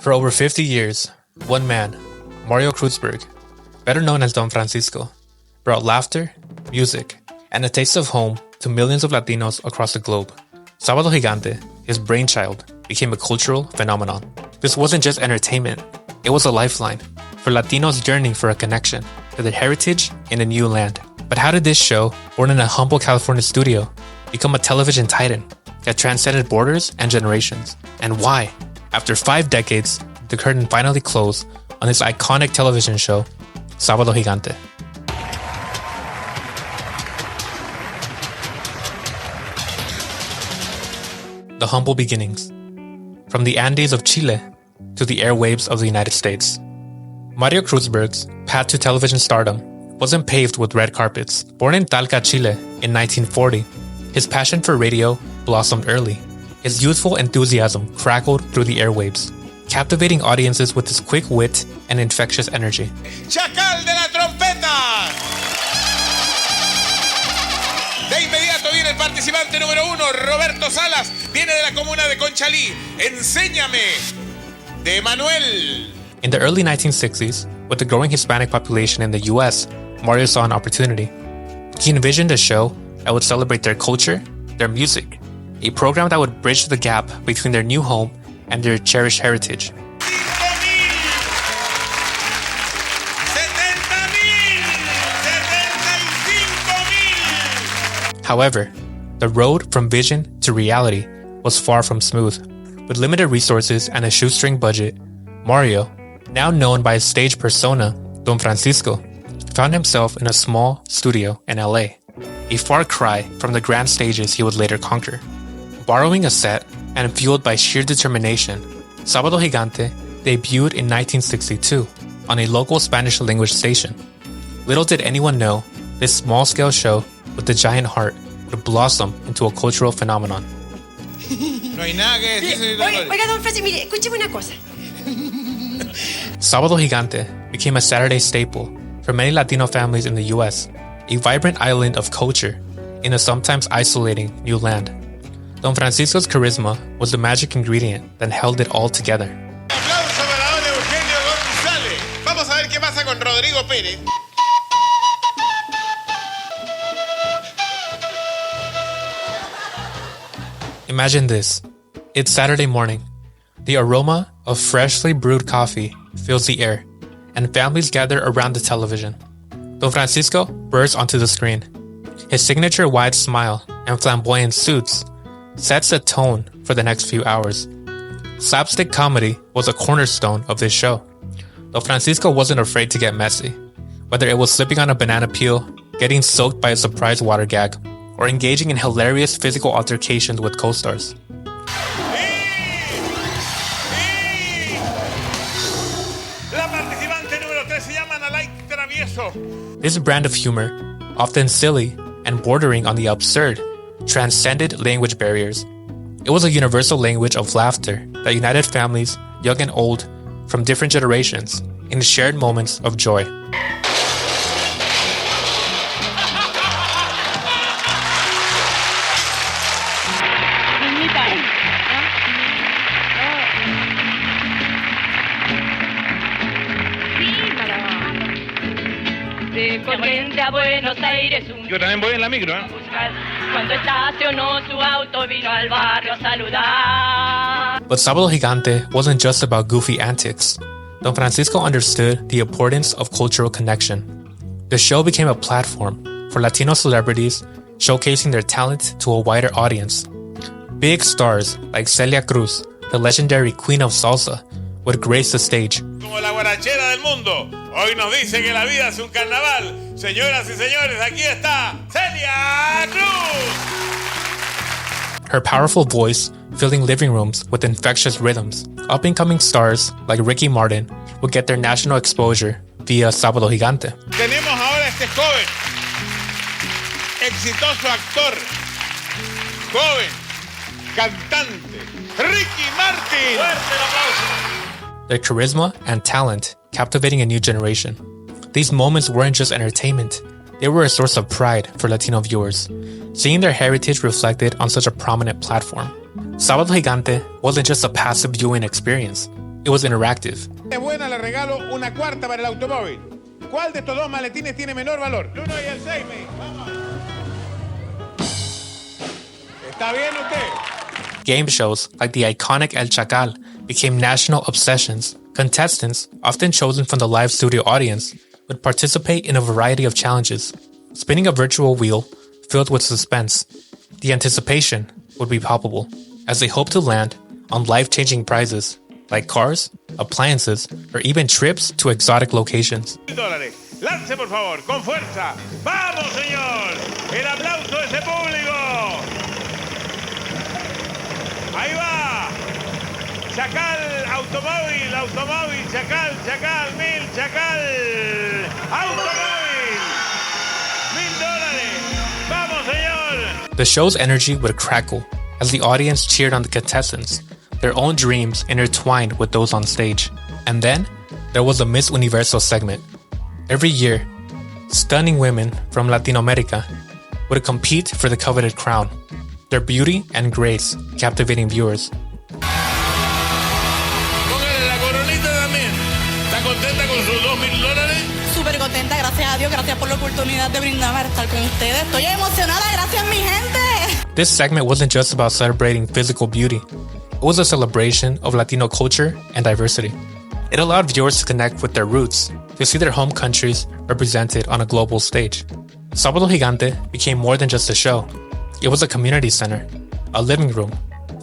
For over 50 years, one man, Mario Kreutzberg, better known as Don Francisco, brought laughter, music, and a taste of home to millions of Latinos across the globe. Sabado Gigante, his brainchild, became a cultural phenomenon. This wasn't just entertainment, it was a lifeline for Latinos yearning for a connection to their heritage in a new land. But how did this show, born in a humble California studio, become a television titan that transcended borders and generations? And why, after 5 decades, the curtain finally closed on this iconic television show, Sabado Gigante? The humble beginnings. From the Andes of Chile to the airwaves of the United States. Mario Kreutzberg's path to television stardom wasn't paved with red carpets. Born in Talca, Chile in 1940, his passion for radio blossomed early. His youthful enthusiasm crackled through the airwaves, captivating audiences with his quick wit and infectious energy. ¡Chacal de la trompeta! De inmediato viene el participante número 1, Roberto Salas, viene de la comuna de Conchalí. Enséñame, de Manuel. In the early 1960s, with the growing Hispanic population in the US, Mario saw an opportunity. He envisioned a show that would celebrate their culture, their music, a program that would bridge the gap between their new home and their cherished heritage. However, the road from vision to reality was far from smooth. With limited resources and a shoestring budget, Mario, now known by his stage persona, Don Francisco, found himself in a small studio in LA, a far cry from the grand stages he would later conquer. Borrowing a set and fueled by sheer determination, Sabado Gigante debuted in 1962 on a local Spanish-language station. Little did anyone know, this small-scale show with the giant heart would blossom into a cultural phenomenon. No hay nada que decir. Oiga, don Francisco, mire, escúcheme una cosa. Sabado Gigante became a Saturday staple for many Latino families in the US, a vibrant island of culture in a sometimes isolating new land. Don Francisco's charisma was the magic ingredient that held it all together. Aplauso para don Eugenio González. Vamos a ver qué pasa con Rodrigo Pérez. Imagine this. It's Saturday morning. The aroma of freshly brewed coffee fills the air, and families gather around the television. Don Francisco bursts onto the screen. His signature wide smile and flamboyant suits sets the tone for the next few hours. Slapstick comedy was a cornerstone of this show. Don Francisco wasn't afraid to get messy, whether it was slipping on a banana peel, getting soaked by a surprise water gag, or engaging in hilarious physical altercations with co-stars. This brand of humor, often silly and bordering on the absurd, transcended language barriers. It was a universal language of laughter that united families, young and old, from different generations, in shared moments of joy. Yo también voy en la micro, ¿eh? Cuando estacionó su auto vino al barrio a saludar. But Sabado Gigante wasn't just about goofy antics. Don Francisco understood the importance of cultural connection. The show became a platform for Latino celebrities showcasing their talent to a wider audience. Big stars like Celia Cruz, the legendary queen of salsa, would grace the stage. Como la guarachera del mundo, hoy nos dice que la vida es un carnaval. Señoras y señores, aquí está Celia Cruz. Her powerful voice filling living rooms with infectious rhythms. Up-and-coming stars like Ricky Martin would get their national exposure via Sabado Gigante. Tenemos ahora a este joven, exitoso actor, joven, cantante, Ricky Martin. Fuerte el aplauso. Their charisma and talent captivating a new generation. These moments weren't just entertainment, they were a source of pride for Latino viewers, seeing their heritage reflected on such a prominent platform. Sabado Gigante wasn't just a passive viewing experience, It was interactive. Es buena, le regalo una cuarta para el automóvil. ¿Cuál de estos dos maletines tiene menor valor? El 1 y el 6, vamos. ¿Está bien usted? Game shows like the iconic El Chacal became national obsessions. Contestants, often chosen from the live studio audience, would participate in a variety of challenges, spinning a virtual wheel filled with suspense. The anticipation would be palpable, as they hoped to land on life-changing prizes like cars, appliances, or even trips to exotic locations. $1,000. Lance, por favor, con fuerza. ¡Vamos, señor! ¡El aplauso de ese público! ¡Ahí va! Chacal, automóvil, Chacal, 1000, Chacal, automóvil, $1,000. ¡Vamos, señor! The show's energy would crackle as the audience cheered on the contestants, their own dreams intertwined with those on stage. And then, there was a Miss Universo segment. Every year, stunning women from Latino America would compete for the coveted crown, their beauty and grace captivating viewers. Póngale la coronita también. ¿Está contenta con sus $2,000? Súper contenta, gracias a Dios, gracias por la oportunidad de brindarme para estar con ustedes. Estoy emocionada, gracias mi gente. This segment wasn't just about celebrating physical beauty. It was a celebration of Latino culture and diversity. It allowed viewers to connect with their roots, to see their home countries represented on a global stage. Sabado Gigante became more than just a show. It was a community center, a living room,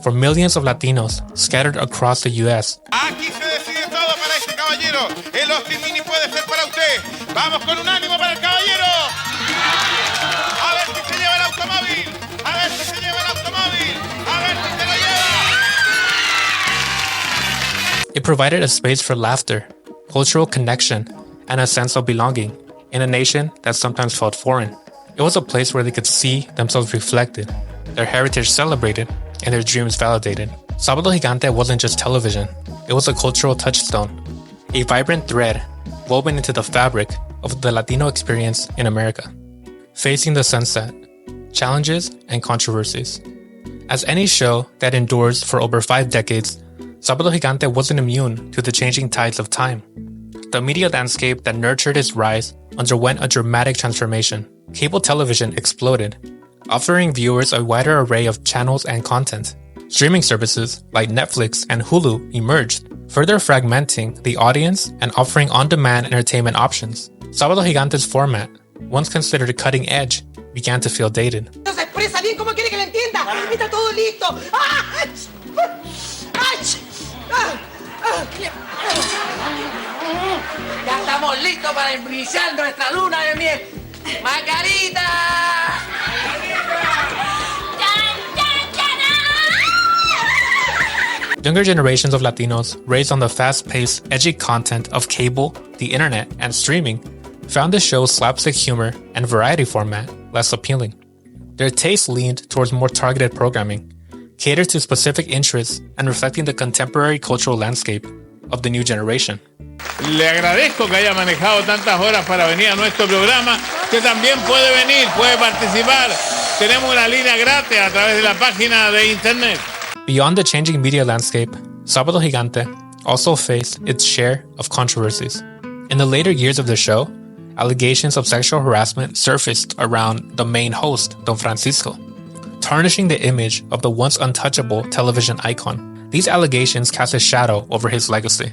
for millions of Latinos scattered across the U.S. Aquí se decide todo para este caballero. El Austin Mini puede ser para usted. Vamos con un ánimo para el caballero. A ver si se lleva el automóvil. A ver si se lleva el automóvil. A ver si se lo lleva. It provided a space for laughter, cultural connection, and a sense of belonging in a nation that sometimes felt foreign. It was a place where they could see themselves reflected, their heritage celebrated, and their dreams validated. Sabado Gigante wasn't just television, it was a cultural touchstone, a vibrant thread woven into the fabric of the Latino experience in America. Facing the sunset, challenges, and controversies. As any show that endures for over 5 decades, Sabado Gigante wasn't immune to the changing tides of time. The media landscape that nurtured its rise underwent a dramatic transformation. Cable television exploded, offering viewers a wider array of channels and content. Streaming services like Netflix and Hulu emerged, further fragmenting the audience and offering on-demand entertainment options. Sabado Gigante's format, once considered cutting edge, began to feel dated. Se expresa bien, ¿cómo quiere que le entienda? Está todo listo. Ya estamos listos para iniciar nuestra luna de miel. ¡Margarita! Younger generations of Latinos raised on the fast-paced, edgy content of cable, the internet, and streaming found the show's slapstick humor and variety format less appealing. Their taste leaned towards more targeted programming, catered to specific interests and reflecting the contemporary cultural landscape of the new generation. Le agradezco que haya manejado tantas horas para venir a nuestro programa. Usted también puede venir, puede participar. Tenemos una línea gratis a través de la página de internet. Beyond the changing media landscape, Sabado Gigante also faced its share of controversies. In the later years of the show, allegations of sexual harassment surfaced around the main host, Don Francisco, tarnishing the image of the once untouchable television icon. These allegations cast a shadow over his legacy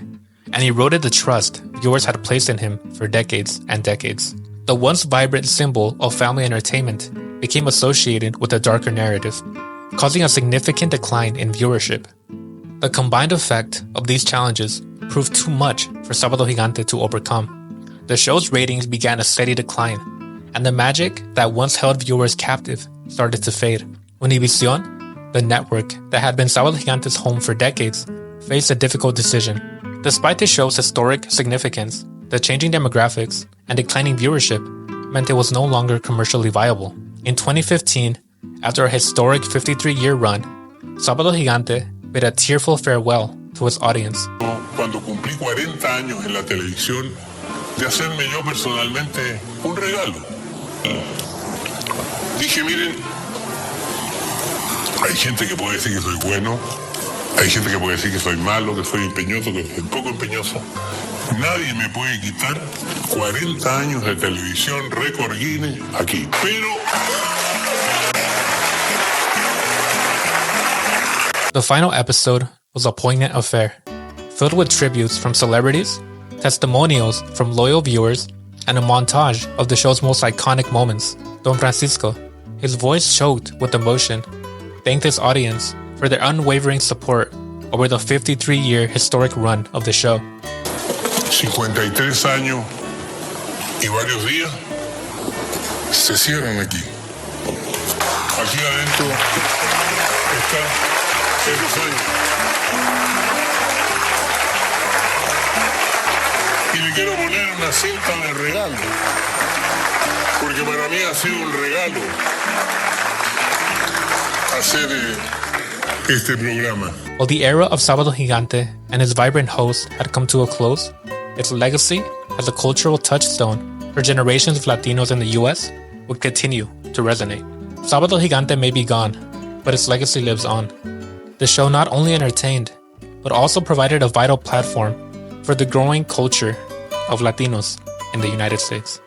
and eroded the trust viewers had placed in him for decades and decades. The once vibrant symbol of family entertainment became associated with a darker narrative, causing a significant decline in viewership. The combined effect of these challenges proved too much for Sabado Gigante to overcome. The show's ratings began a steady decline, and the magic that once held viewers captive started to fade. Univision, the network that had been Sabado Gigante's home for decades, faced a difficult decision. Despite the show's historic significance, the changing demographics and declining viewership meant it was no longer commercially viable. In 2015, after a historic 53-year run, Sabado Gigante bid a tearful farewell to its audience. Cuando cumplí 40 años en la televisión, de hacerme yo personalmente un regalo. Dije, miren, hay gente que puede decir que soy bueno, Hay gente que puede decir que soy malo, que soy empeñoso, que soy poco empeñoso. Nadie me puede quitar 40 años de televisión, récord Guinness, aquí. Pero... The final episode was a poignant affair, filled with tributes from celebrities, testimonials from loyal viewers, and a montage of the show's most iconic moments. Don Francisco, his voice choked with emotion, thanked his audience for their unwavering support over the 53-year historic run of the show. 53 años y varios días se cierran aquí. Aquí adentro está el sueño. Y le quiero poner una cinta de regalo, porque para mí ha sido un regalo hacer este programa. While the era of Sabado Gigante and its vibrant host had come to a close, its legacy as a cultural touchstone for generations of Latinos in the US would continue to resonate. Sabado Gigante may be gone, but its legacy lives on. The show not only entertained, but also provided a vital platform for the growing culture of Latinos in the United States.